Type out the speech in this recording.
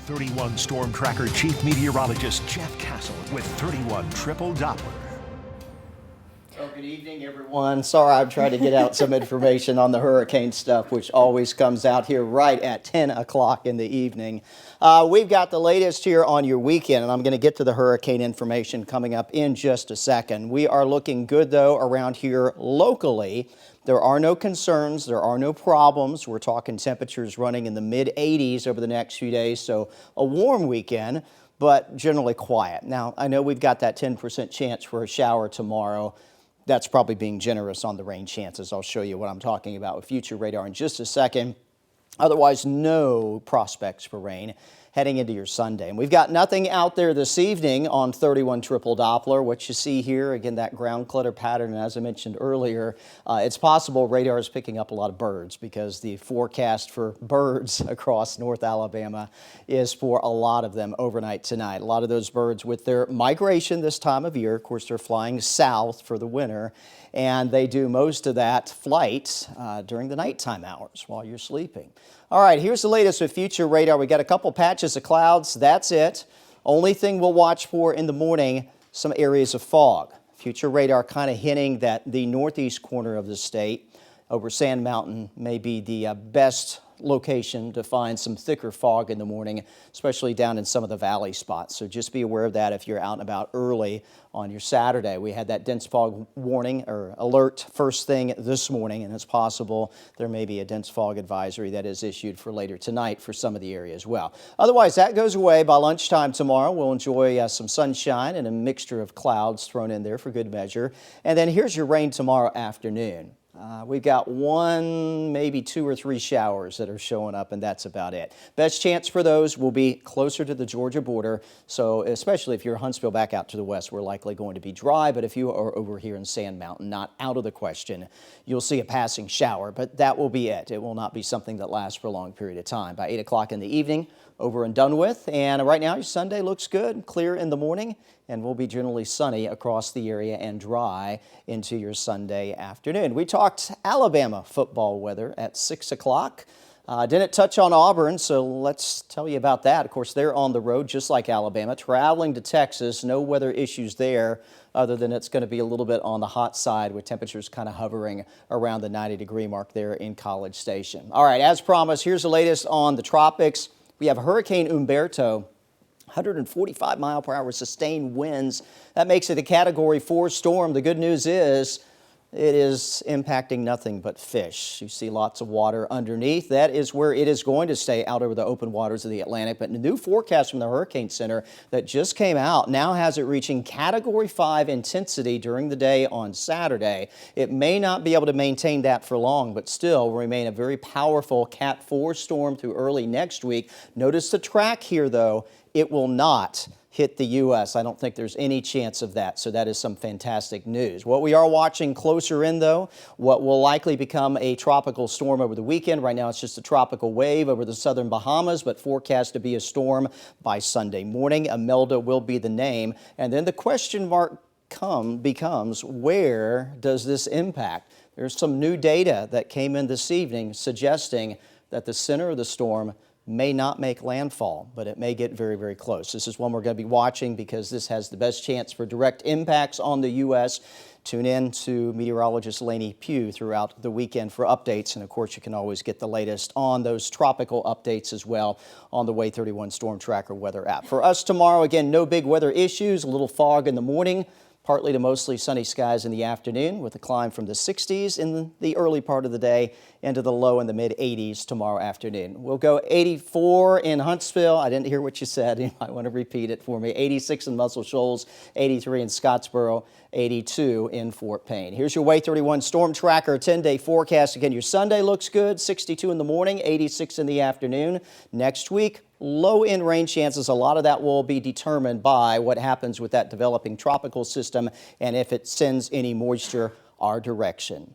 31 Storm Tracker Chief Meteorologist Jeff Castle with 31 Triple Doppler. Well, good evening, everyone. Sorry, I've tried to get out some information on the hurricane stuff, which always comes out here right at 10 o'clock in the evening. We've got the latest here on your weekend, and I'm going to get to the hurricane information coming up in just a second. We are looking good, though, around here locally. There are no concerns. There are no problems. We're talking temperatures running in the mid-80s over the next few days, so a warm weekend, but generally quiet. Now, I know we've got that 10% chance for a shower tomorrow. That's probably being generous on the rain chances. I'll show you what I'm talking about with future radar in just a second. Otherwise, no prospects for rain heading into your Sunday. And we've got nothing out there this evening on 31 Triple Doppler. What you see here, again, that ground clutter pattern, and as I mentioned earlier, it's possible radar is picking up a lot of birds because the forecast for birds across North Alabama is for a lot of them overnight tonight. A lot of those birds with their migration this time of year, of course, they're flying south for the winter, and they do most of that flight during the nighttime hours while you're sleeping. All right, here's the latest with future radar. We got a couple patches of clouds. That's it. Only thing we'll watch for in the morning, some areas of fog. Future radar kind of hinting that the northeast corner of the state over Sand Mountain may be the best location to find some thicker fog in the morning, especially down in some of the valley spots. So just be aware of that if you're out and about early on your Saturday. We had that dense fog warning or alert first thing this morning, and it's possible there may be a dense fog advisory that is issued for later tonight for some of the area as well. Otherwise, that goes away by lunchtime tomorrow. We'll enjoy some sunshine and a mixture of clouds thrown in there for good measure. And then here's your rain tomorrow afternoon. We've got one, maybe two or three showers that are showing up, and that's about it. Best chance for those will be closer to the Georgia border, so especially if you're Huntsville back out to the west, we're likely going to be dry, but if you are over here in Sand Mountain, not out of the question, you'll see a passing shower, but that will be it. It will not be something that lasts for a long period of time. By 8 o'clock in the evening, over and done with, and right now your Sunday looks good, clear in the morning, and will be generally sunny across the area and dry into your Sunday afternoon. We talked Alabama football weather at 6 o'clock. Didn't touch on Auburn, so let's tell you about that. Of course, they're on the road just like Alabama, traveling to Texas. No weather issues there other than it's going to be a little bit on the hot side with temperatures kind of hovering around the 90-degree mark there in College Station. All right, as promised, here's the latest on the tropics. We have Hurricane Humberto, 145-mile-per-hour sustained winds. That makes it a Category 4 storm. The good news is it is impacting nothing but fish. You see lots of water underneath. That is where it is going to stay, out over the open waters of the Atlantic. But the new forecast from the Hurricane Center that just came out now has it reaching Category 5 intensity during the day on Saturday. It may not be able to maintain that for long, but still will remain a very powerful Cat 4 storm through early next week. Notice the track here, though. It will not hit the U.S. I don't think there's any chance of that, so that is some fantastic news. What we are watching closer in, though, what will likely become a tropical storm over the weekend. Right now it's just a tropical wave over the southern Bahamas, but forecast to be a storm by Sunday morning. Imelda will be the name, and then the question mark becomes, where does this impact? There's some new data that came in this evening suggesting that the center of the storm may not make landfall, but it may get very, very close. This is one we're going to be watching because this has the best chance for direct impacts on the U.S. Tune in to meteorologist Lainey Pugh throughout the weekend for updates, and of course you can always get the latest on those tropical updates as well on the Way 31 Storm Tracker weather app. For us tomorrow, again, no big weather issues, a little fog in the morning, partly to mostly sunny skies in the afternoon with a climb from the 60s in the early part of the day into the low in the mid-80s tomorrow afternoon. We'll go 84 in Huntsville. I didn't hear what you said. You might want to repeat it for me. 86 in Muscle Shoals, 83 in Scottsboro, 82 in Fort Payne. Here's your Way 31 Storm Tracker 10-day forecast. Again, your Sunday looks good, 62 in the morning, 86 in the afternoon. Next week, low in rain chances. A lot of that will be determined by what happens with that developing tropical system and if it sends any moisture our direction.